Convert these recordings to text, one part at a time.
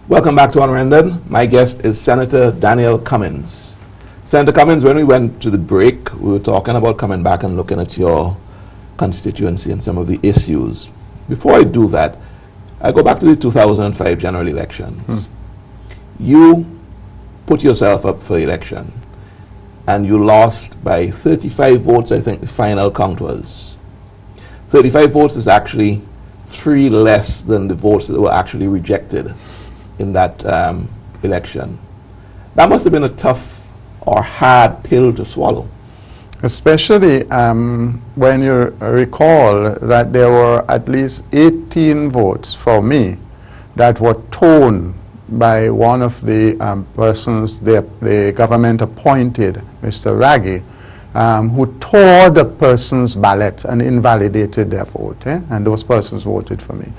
Welcome back to Unrendered. My guest is Senator Daniel Cummings. Senator Cummings, when we went to the break, we were talking about coming back and looking at your constituency and some of the issues. Before I do that, I go back to the 2005 general elections. You put yourself up for election, and you lost by 35 votes, I think the final count was. 35 votes is actually 3 less than the votes that were actually rejected in that election. That must have been a tough or hard pill to swallow. Especially when you recall that there were at least 18 votes for me that were torn by one of the persons the government appointed, Mr. Raggi, who tore the person's ballot and invalidated their vote, and those persons voted for me.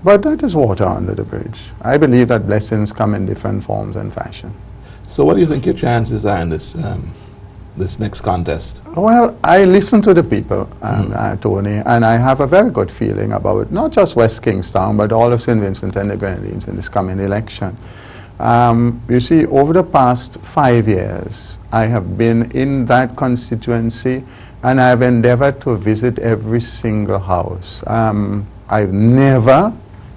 But that is water under the bridge. I believe that blessings come in different forms and fashion. So what do you think your chances are in this this next contest? Well, I listen to the people, Tony, and I have a very good feeling about not just West Kingstown, but all of St. Vincent and the Grenadines in this coming election. You see, over the past 5 years, I have been in that constituency, and I have endeavored to visit every single house. I've never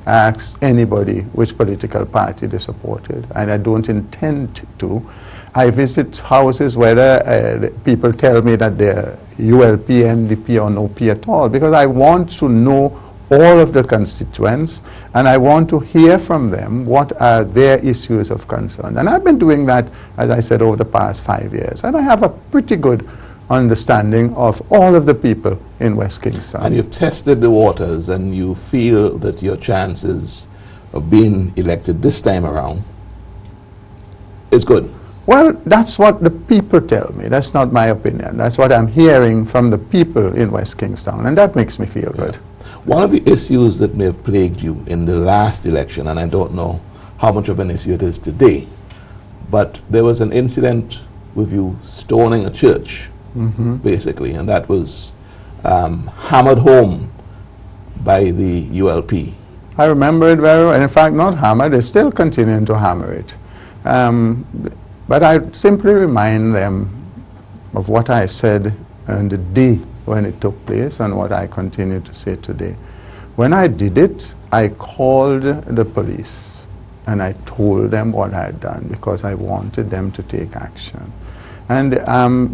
asked anybody which political party they supported, and I don't intend to. I visit houses whether people tell me that they're ULP, NDP, or no P at all, because I want to know all of the constituents, and I want to hear from them what are their issues of concern. And I've been doing that, as I said, over the past 5 years, and I have a pretty good understanding of all of the people in West Kingstown. And you've tested the waters, and you feel that your chances of being elected this time around is good. Well, that's what the people tell me. That's not my opinion. That's what I'm hearing from the people in West Kingstown, and that makes me feel good. One of the issues that may have plagued you in the last election, and I don't know how much of an issue it is today, but there was an incident with you stoning a church, basically, and that was hammered home by the ULP. I remember it very well. In fact, not hammered, they're still continuing to hammer it. But I simply remind them of what I said on the day when it took place and what I continue to say today. When I did it, I called the police and I told them what I had done because I wanted them to take action. And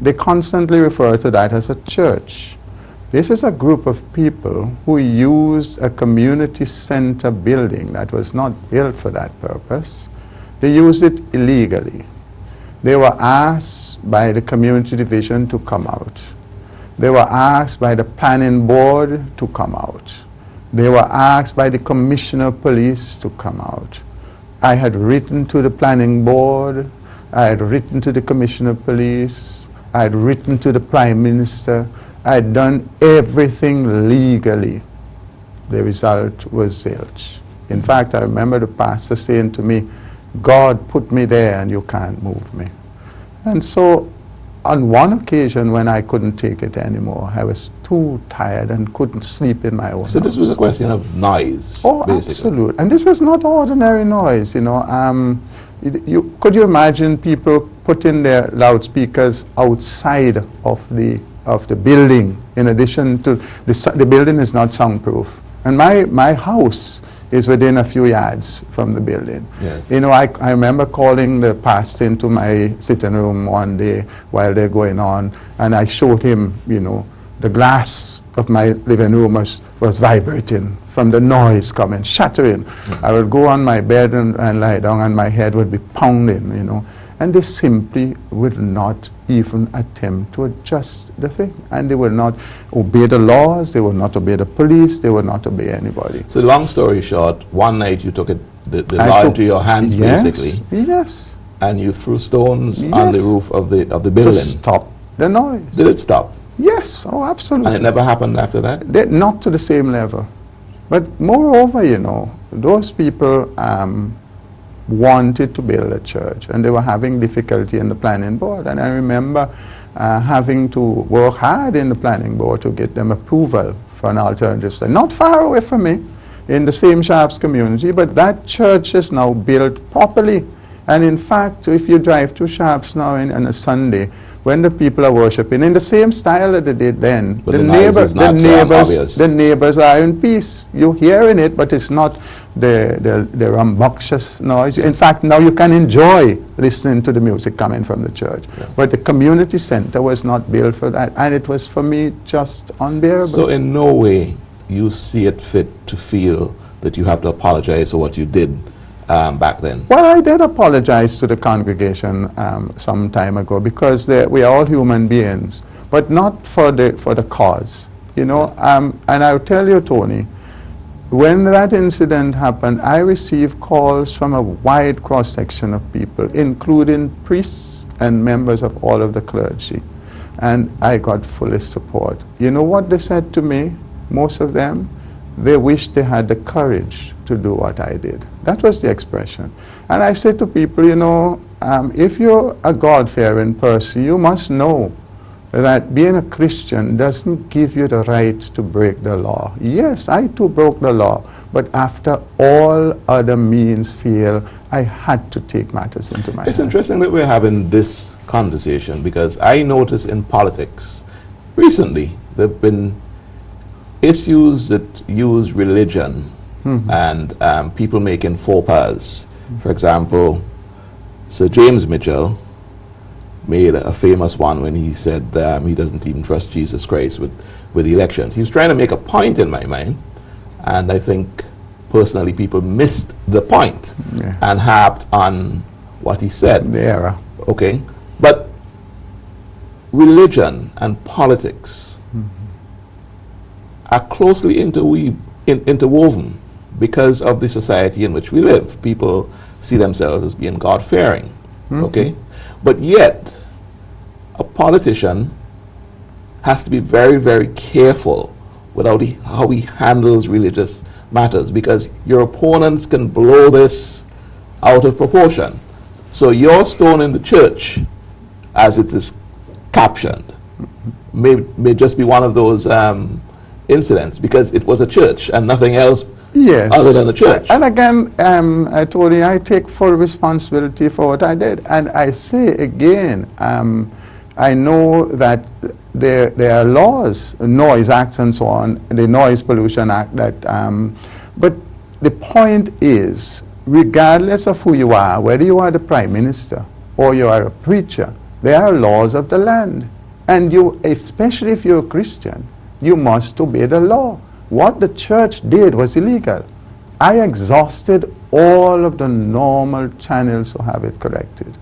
they constantly refer to that as a church. This is a group of people who used a community center building that was not built for that purpose. They used it illegally. They were asked by the community division to come out. They were asked by the planning board to come out. They were asked by the commissioner of police to come out. I had written to the planning board. I had written to the commissioner of police. I had written to the prime minister. I had done everything legally. The result was zilch. In fact, I remember the pastor saying to me, God put me there and you can't move me. And so on one occasion when I couldn't take it anymore, I was too tired and couldn't sleep in my own So house. this was a question of noise, Oh, basically. absolutely. And this is not ordinary noise, you know. Could you imagine people putting their loudspeakers outside of the building, in addition to, the building is not soundproof. And my house is within a few yards from the building. Yes. You know, I remember calling the pastor into my sitting room one day while they're going on, and I showed him, you know, the glass of my living room was vibrating from the noise coming, shattering. I would go on my bed and lie down, and my head would be pounding, you know. And they simply would not even attempt to adjust the thing. And they will not obey the laws, they will not obey the police, they will not obey anybody. So long story short, one night you took the law into your hands, yes, basically. Yes. And you threw stones Yes. on the roof of the To building. stop the noise. Did it stop? Yes, oh, absolutely. And it never happened after that? Not to the same level. But moreover, you know, those people wanted to build a church, and they were having difficulty in the planning board. And I remember having to work hard in the planning board to get them approval for an alternative site. Not far away from me, in the same Sharps community, but that church is now built properly. And in fact, if you drive to Sharps now on a Sunday, when the people are worshiping in the same style that they did then, But the neighbors are in peace. You're hearing it, but it's not the rambunctious noise. In fact, now you can enjoy listening to the music coming from the church. Yeah. But the community center was not built for that, and it was, for me, just unbearable. So in no way you see it fit to feel that you have to apologize for what you did back then? Well, I did apologize to the congregation some time ago, because we are all human beings, but not for the cause, you know. And I'll tell you, Tony, when that incident happened, I received calls from a wide cross-section of people, including priests and members of all of the clergy, and I got full support. You know what they said to me, most of them? They wished they had the courage to do what I did. That was the expression. And I said to people, you know, if you're a God-fearing person, you must know that being a Christian doesn't give you the right to break the law. Yes, I too broke the law, but after all other means failed, I had to take matters into my hands. It's interesting that we're having this conversation, because I notice in politics recently there have been issues that use religion and people making faux pas. For example, Sir James Mitchell made a famous one when he said he doesn't even trust Jesus Christ with elections. He was trying to make a point in my mind, and I think personally people missed the point and harped on what he said. The error. Okay, but religion and politics are closely interwoven because of the society in which we live. People see themselves as being God-fearing, okay? But yet, a politician has to be very, very careful with how he handles religious matters, because your opponents can blow this out of proportion. So your stone in the church, as it is captioned, may just be one of those incidents, because it was a church and nothing else other than a church. And again, I told you, I take full responsibility for what I did. And I say again, I know that there are laws, noise acts and so on, the Noise Pollution Act, that, but the point is, regardless of who you are, whether you are the Prime Minister or you are a preacher, there are laws of the land. And you, especially if you're a Christian, you must obey the law. What the church did was illegal. I exhausted all of the normal channels to have it corrected.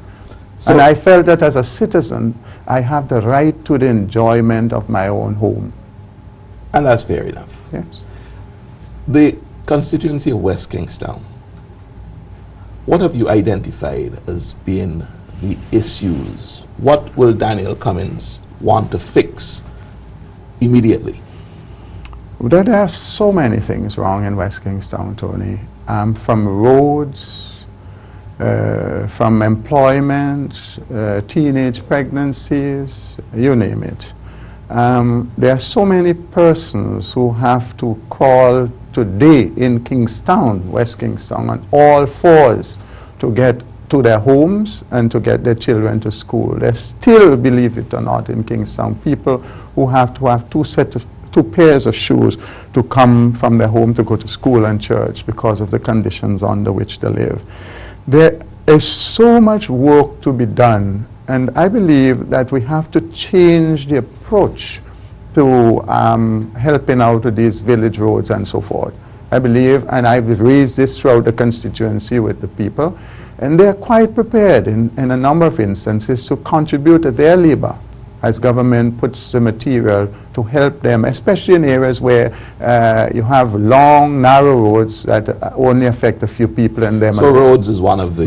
So, and I felt that as a citizen, I have the right to the enjoyment of my own home. And that's fair enough. Yes. The constituency of West Kingstown, what have you identified as being the issues? What will Daniel Cummings want to fix immediately? There are so many things wrong in West Kingstown, Tony, from roads, from employment, teenage pregnancies, you name it. There are so many persons who have to crawl today in Kingstown, West Kingstown, on all fours to get to their homes and to get their children to school. There's still, believe it or not, in Kingstown, people who have to have two pairs of shoes to come from their home to go to school and church because of the conditions under which they live. There is so much work to be done, and I believe that we have to change the approach to helping out with these village roads and so forth. I believe, and I've raised this throughout the constituency with the people, and they're quite prepared in a number of instances to contribute to their labor as government puts the material to help them, especially in areas where you have long, narrow roads that only affect a few people and them. So roads is one of the